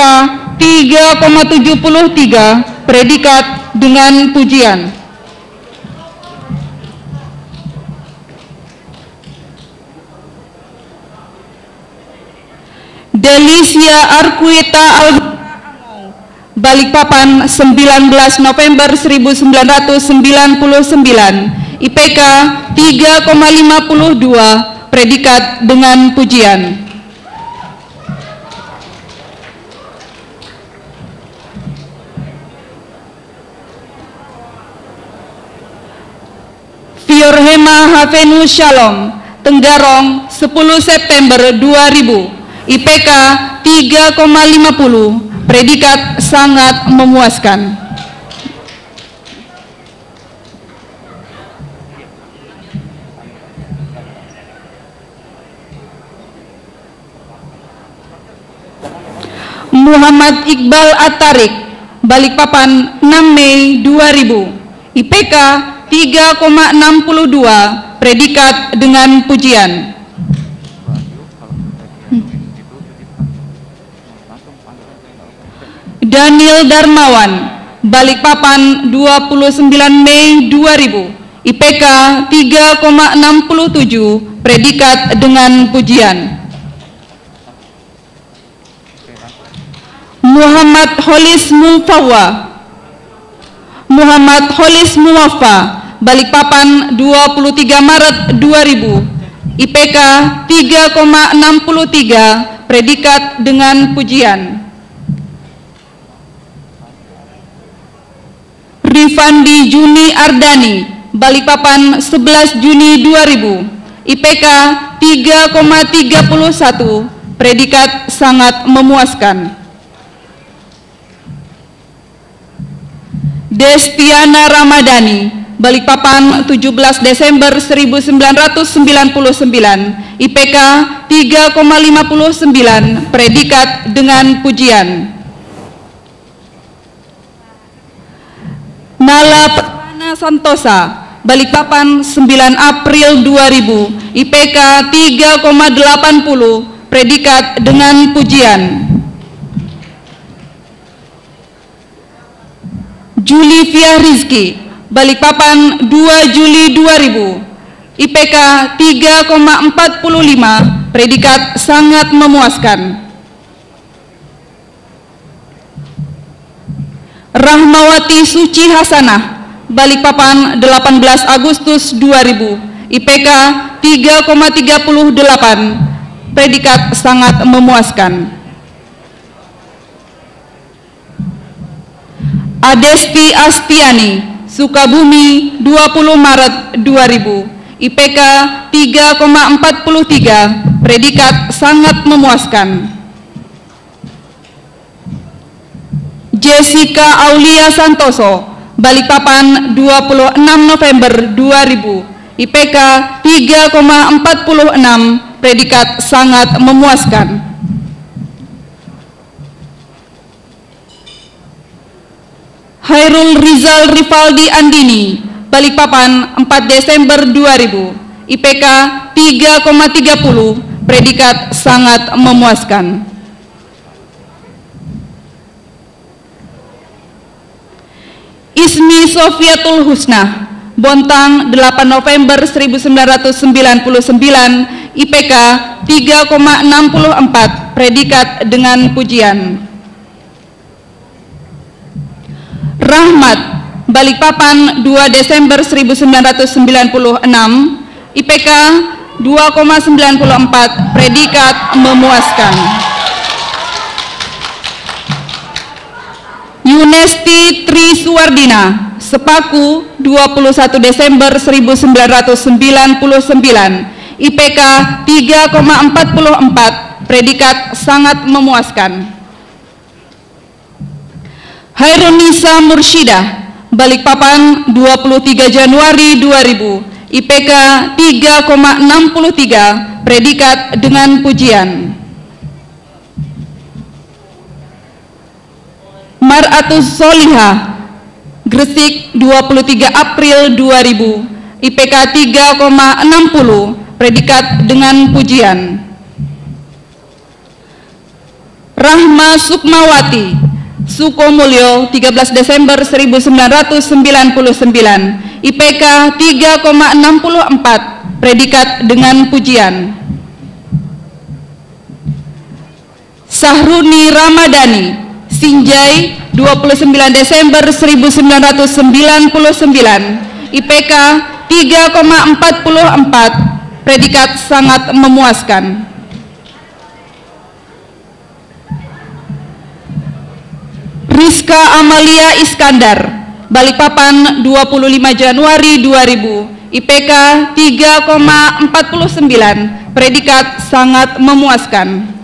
3,73, predikat dengan pujian. Delicia Arkuita Balikpapan 19 November 1999. IPK 3,52, predikat dengan pujian. Fiorhema Hafenu Shalom, Tenggarong 10 September 2000. IPK 3,50, predikat sangat memuaskan. Muhammad Iqbal At-Tarik, Balikpapan 6 Mei 2000. IPK 3,62, predikat dengan pujian. Daniel Darmawan, Balikpapan 29 Mei 2000. IPK 3,67, predikat dengan pujian. Muhammad Holis Muwafa, Balikpapan 23 Maret 2000. IPK 3,63, predikat dengan pujian. Rifandi Juni Ardani, Balikpapan 11 Juni 2000, IPK 3,31, predikat sangat memuaskan. Destiana Ramadhani, Balikpapan 17 Desember 1999, IPK 3,59, predikat dengan pujian. Nala Permana Santosa, Balikpapan 9 April 2000, IPK 3,80, predikat dengan pujian. Julivia Rizky, Balikpapan 2 Juli 2000, IPK 3,45, predikat sangat memuaskan. Rahmawati Suci Hasanah, Balikpapan 18 Agustus 2000, IPK 3,38, predikat sangat memuaskan. Adesti Astiani, Sukabumi 20 Maret 2000, IPK 3,43, predikat sangat memuaskan. Jessica Aulia Santoso, Balikpapan 26 November 2000, IPK 3,46, predikat sangat memuaskan. Hairul Rizal Rivaldi Andini, Balikpapan 4 Desember 2000, IPK 3,30, predikat sangat memuaskan. Ismi Sofiatul Husna, Bontang 8 November 1999, IPK 3,64, predikat dengan pujian. Rahmat, Balikpapan 2 Desember 1996, IPK 2,94, predikat memuaskan. Yunesti Tri Suwardina, Sepaku 21 Desember 1999, IPK 3,44, predikat sangat memuaskan. Hairunisa Mursyidah, Balikpapan 23 Januari 2000, IPK 3,63, predikat dengan pujian. Maratus Solihah, Gresik 23 April 2000, IPK 3,60, predikat dengan pujian. Rahma Sukmawati, Sukomulyo 13 Desember 1999, IPK 3,64, predikat dengan pujian. Sahruni Ramadhani, Sinjai 29 Desember 1999, IPK 3,44, predikat sangat memuaskan. Rizka Amalia Iskandar, Balikpapan 25 Januari 2000, IPK 3,49, predikat sangat memuaskan.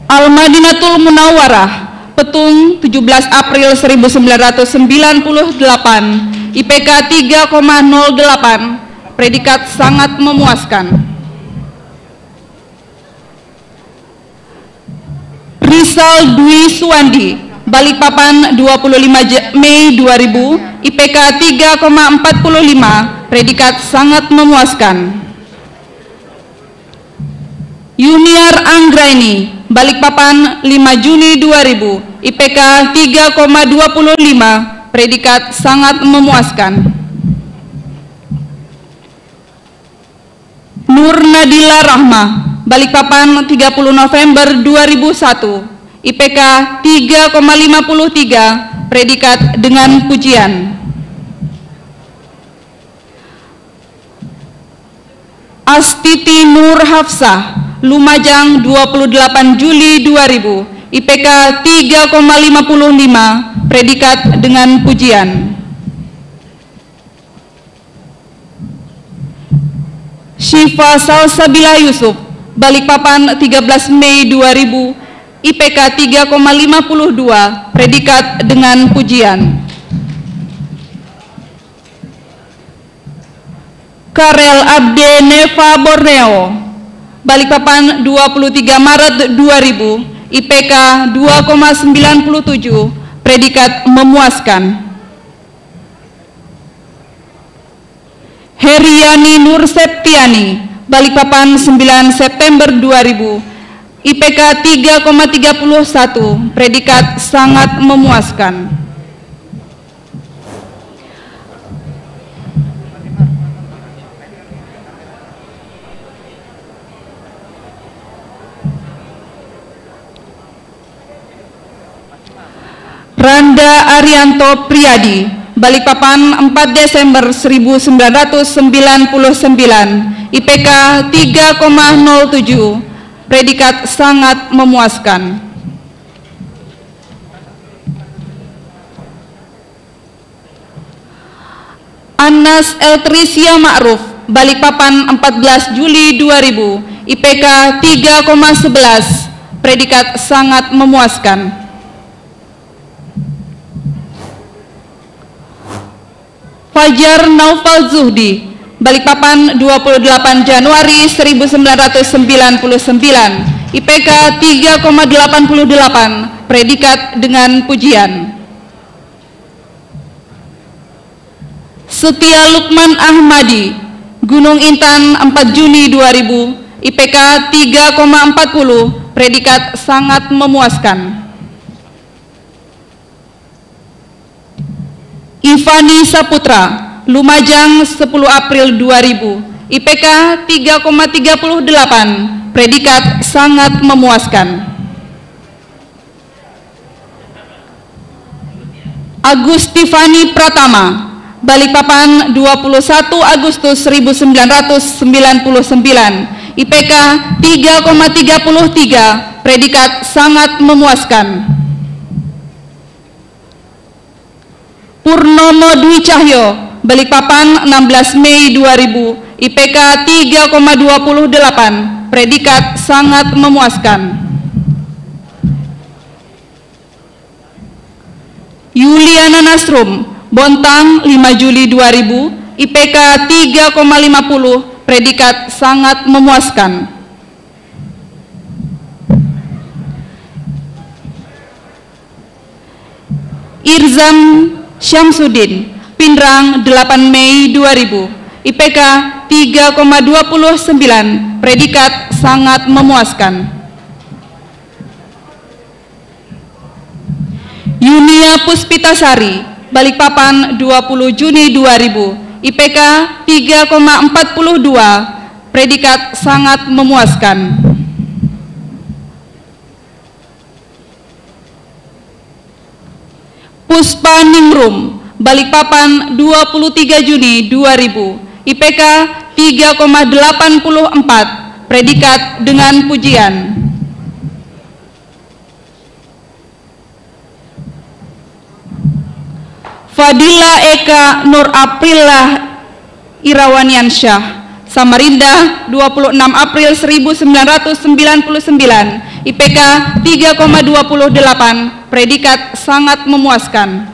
Al-Madinatul Munawwarah, Petung 17 April 1998, IPK 3,08, predikat sangat memuaskan. Rizal Dwi Suwandi, Balikpapan 25 Mei 2000, IPK 3,45, predikat sangat memuaskan. Yuniar Anggraini, Balikpapan 5 Juni 2000, IPK 3,25, predikat sangat memuaskan. Nur Nadila Rahma, Balikpapan 30 November 2001, IPK 3,53, predikat dengan pujian. Astiti Nur Hafsah, Lumajang 28 Juli 2000, IPK 3,55, predikat dengan pujian. Syifa Salsabila Yusuf, Balikpapan 13 Mei 2000, IPK 3,52, predikat dengan pujian. Karel Abde Neva Borneo, Balikpapan 23 Maret 2000, IPK 2,97, predikat memuaskan. Heriani Nur Septiani, Balikpapan 9 September 2000, IPK 3,31, predikat sangat memuaskan. Randa Arianto Priyadi, Balikpapan 4 Desember 1999, IPK 3,07, predikat sangat memuaskan. Anas Eltrisia Ma'ruf, Balikpapan 14 Juli 2000, IPK 3,11, predikat sangat memuaskan. Fajar Naufal Zuhdi, Balikpapan 28 Januari 1999, IPK 3,88, predikat dengan pujian. Setia Lukman Ahmadi, Gunung Intan 4 Juni 2000, IPK 3,40, predikat sangat memuaskan. Ivani Saputra, Lumajang 10 April 2000, IPK 3,38, predikat sangat memuaskan. Agus Tifani Pratama, Balikpapan 21 Agustus 1999, IPK 3,33, predikat sangat memuaskan. Purnomo Dwi Cahyo, Balikpapan 16 Mei 2000, IPK 3,28, predikat sangat memuaskan. Yuliana Nasrum, Bontang 5 Juli 2000, IPK 3,50, predikat sangat memuaskan. Irzam Syamsuddin, Pindrang 8 Mei 2000, IPK 3,29, predikat sangat memuaskan. Yunia Puspitasari, Balikpapan 20 Juni 2000, IPK 3,42, predikat sangat memuaskan. Puspa Ningrum, Balikpapan 23 Juni 2000, IPK 3,84, predikat dengan pujian. Fadila Eka Nur Aprillah Irawaniansyah, Samarinda 26 April 1999, IPK 3,28, predikat sangat memuaskan.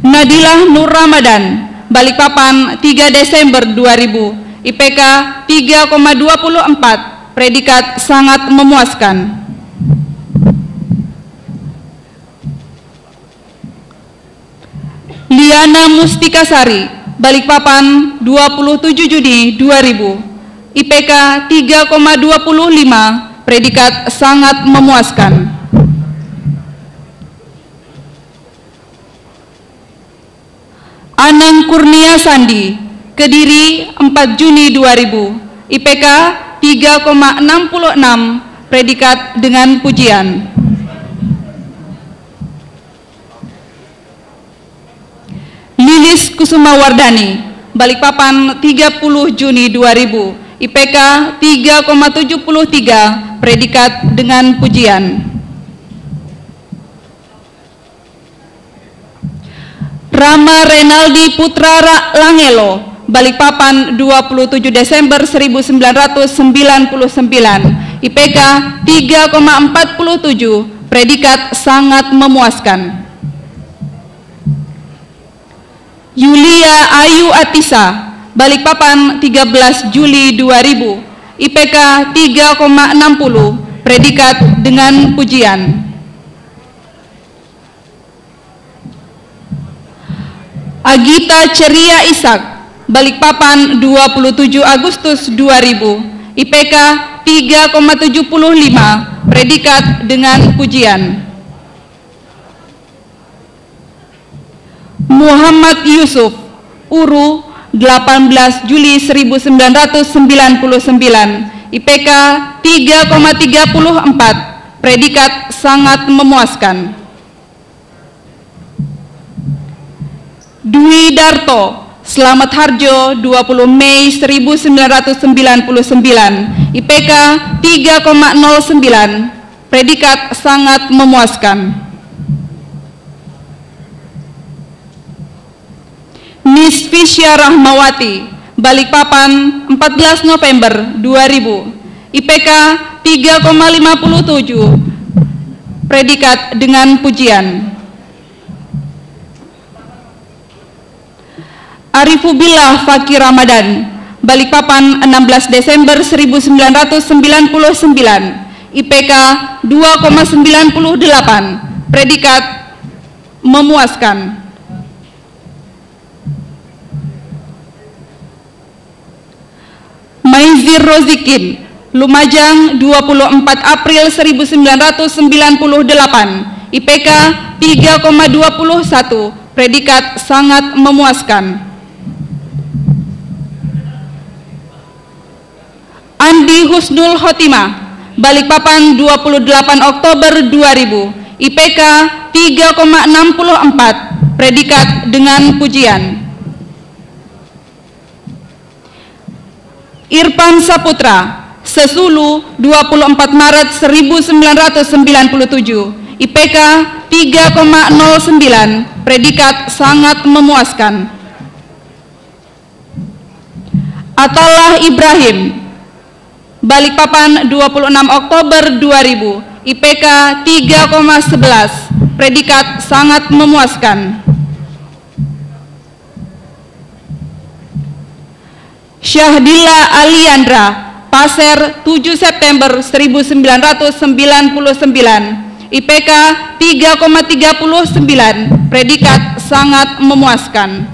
Nadilah Nur Ramadan, Balikpapan 3 Desember 2000, IPK 3,24, predikat sangat memuaskan. Liana Mustikasari, Balikpapan 27 Juni 2000, IPK 3,25, predikat sangat memuaskan. Anang Kurnia Sandi, Kediri 4 Juni 2000, IPK 3,66, predikat dengan pujian. Lilis Kusuma Wardani, Balikpapan 30 Juni 2000, IPK 3,73, predikat dengan pujian. Rama Renaldi Putra Langelo, Balikpapan 27 Desember 1999, IPK 3,47, predikat sangat memuaskan. Yulia Ayu Atisa, Balikpapan 13 Juli 2000, IPK 3,60, predikat dengan pujian. Agita Ceria Ishak, Balikpapan 27 Agustus 2000, IPK 3,75, predikat dengan pujian. Muhammad Yusuf, Uru 18 Juli 1999, IPK 3,34, predikat sangat memuaskan. Dwi Darto Slamet Harjo 20 Mei 1999, IPK 3,09, predikat sangat memuaskan. Miss Fisya Rahmawati, Balikpapan 14 November 2000, IPK 3,57, predikat dengan pujian. Arifubillah Fakir Ramadan, Balikpapan 16 Desember 1999, IPK 2,98, predikat memuaskan. Maizir Rozikin, Lumajang 24 April 1998, IPK 3,21, predikat sangat memuaskan. Andi Husnul Khotimah, Balikpapan 28 Oktober 2000, IPK 3,64, predikat dengan pujian. Irfan Saputra, Sesulu 24 Maret 1997, IPK 3,09, predikat sangat memuaskan. Atallah Ibrahim, Balikpapan 26 Oktober 2000, IPK 3,11, predikat sangat memuaskan. Syahdillah Aliandra, Pasir 7 September 1999, IPK 3,39, predikat sangat memuaskan.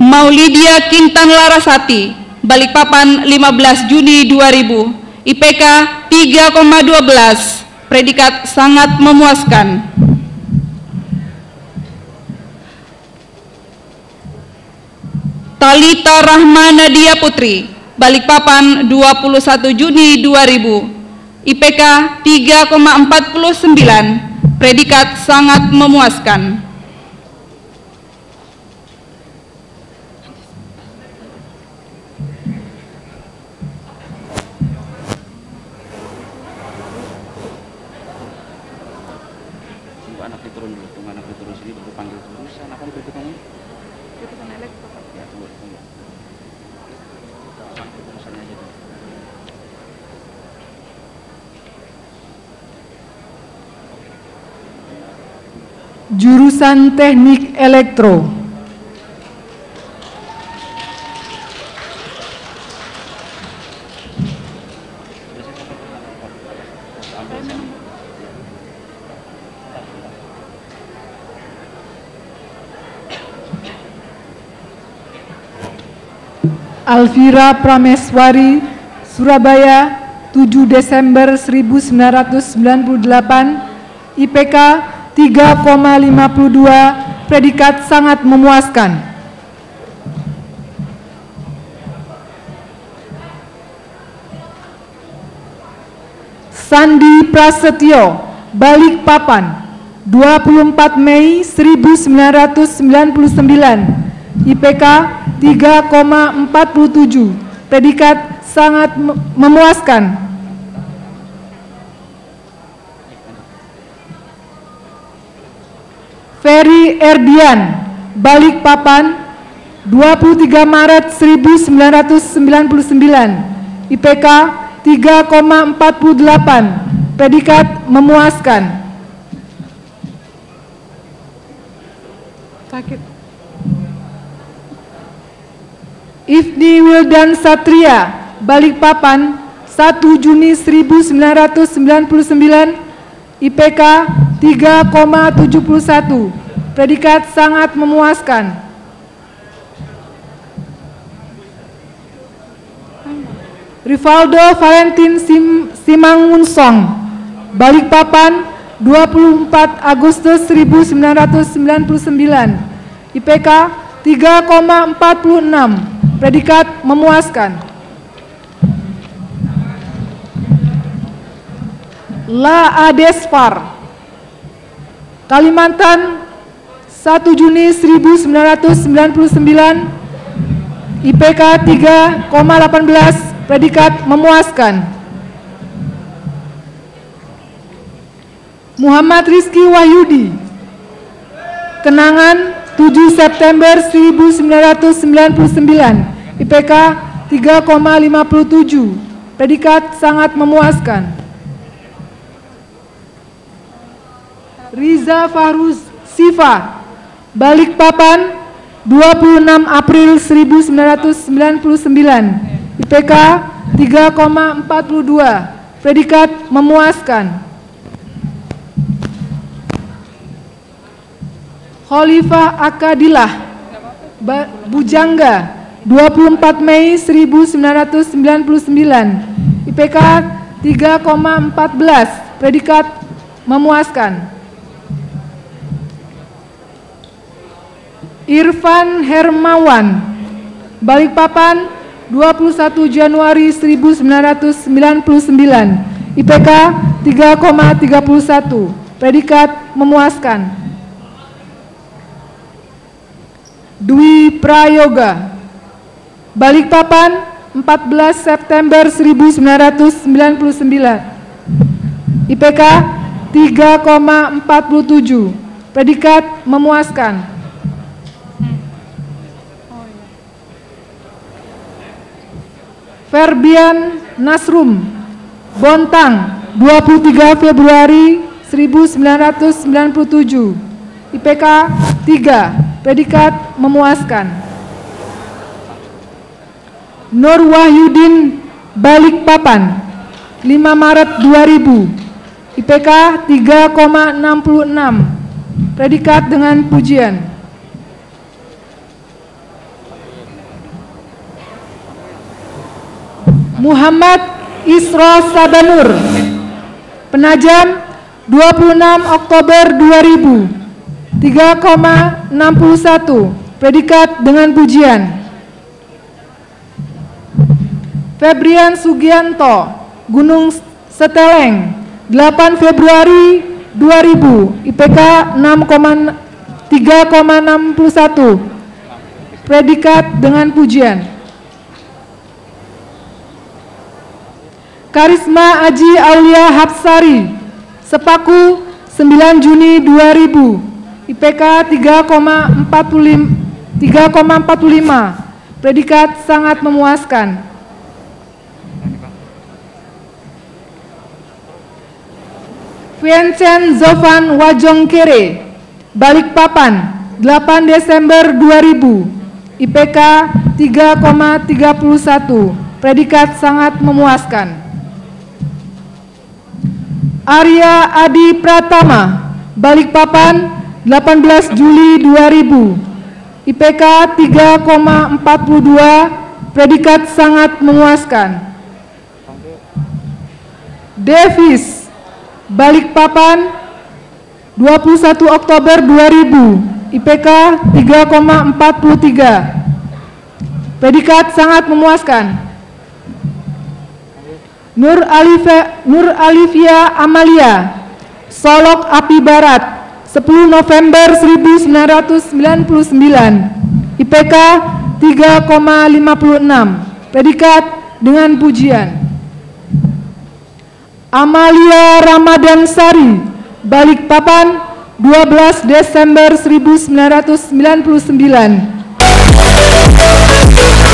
Maulidia Kintan Larasati, Balikpapan 15 Juni 2000, IPK 3,12, predikat sangat memuaskan. Talita Rahma Nadia Putri, Balikpapan 21 Juni 2000, IPK 3,49, predikat sangat memuaskan. Anak diturun dulu, tunggu anak diturun sini baru panggil tulisan. Apa yang berikut kamu? Ya, tunggu. Tulisannya aja dulu. Jurusan Teknik Elektro. Alvira Prameswari, Surabaya 7 Desember 1998, IPK 3,52, predikat sangat memuaskan. Sandi Prasetyo, Balikpapan 24 Mei 1999, IPK 3,47, predikat sangat memuaskan. Ferry Erdian, Balikpapan, 23 Maret 1999, IPK 3,48, predikat memuaskan. Ifni Wildan Satria, Balikpapan, 1 Juni 1999, IPK 3,71, predikat sangat memuaskan. Rivaldo Valentin Simangunsong, Balikpapan, 24 Agustus 1999, IPK 3,46, predikat memuaskan. La Adesfar, Kalimantan, 1 Juni 1999, IPK 3,18, predikat memuaskan. Muhammad Rizky Wahyudi, Kenangan, 7 September 1999, IPK 3,57, predikat sangat memuaskan. Riza Fahruz Sifa, Balikpapan, 26 April 1999, IPK 3,42, predikat memuaskan. Khalifah Akadillah, Bujangga, 24 Mei 1999, IPK 3,14, predikat memuaskan. Irfan Hermawan, Balikpapan, 21 Januari 1999, IPK 3,31, predikat memuaskan. Dwi Prayoga, Balikpapan, 14 September 1999, IPK 3,47, predikat memuaskan. Ferbian Nasrum, Bontang, 23 Februari 1997, IPK 3, predikat memuaskan. Nur Wahyudin, Balikpapan, 5 Maret 2000, IPK 3,66, predikat dengan pujian. Muhammad Isra Sabanur, Penajam, 26 Oktober 2000, 3,61, predikat dengan pujian. Febrian Sugianto, Gunung Seteleng, 8 Februari 2000, IPK 3,61, predikat dengan pujian. Karisma Aji Aulia Hapsari, Sepaku, 9 Juni 2000, IPK 3,45, predikat sangat memuaskan. Vincent Zovan Wajongkere, Balikpapan, 8 Desember 2000, IPK 3,31, predikat sangat memuaskan. Arya Adi Pratama, Balikpapan, 18 Juli 2000, IPK 3,42, predikat sangat memuaskan. Davis, Balikpapan, 21 Oktober 2000, IPK 3,43, predikat sangat memuaskan. Nur Alifia Amalia, Solok Api Barat, 10 November 1999, IPK 3,56, predikat dengan pujian. Amalia Ramadan Sari, Balikpapan, 12 Desember 1999.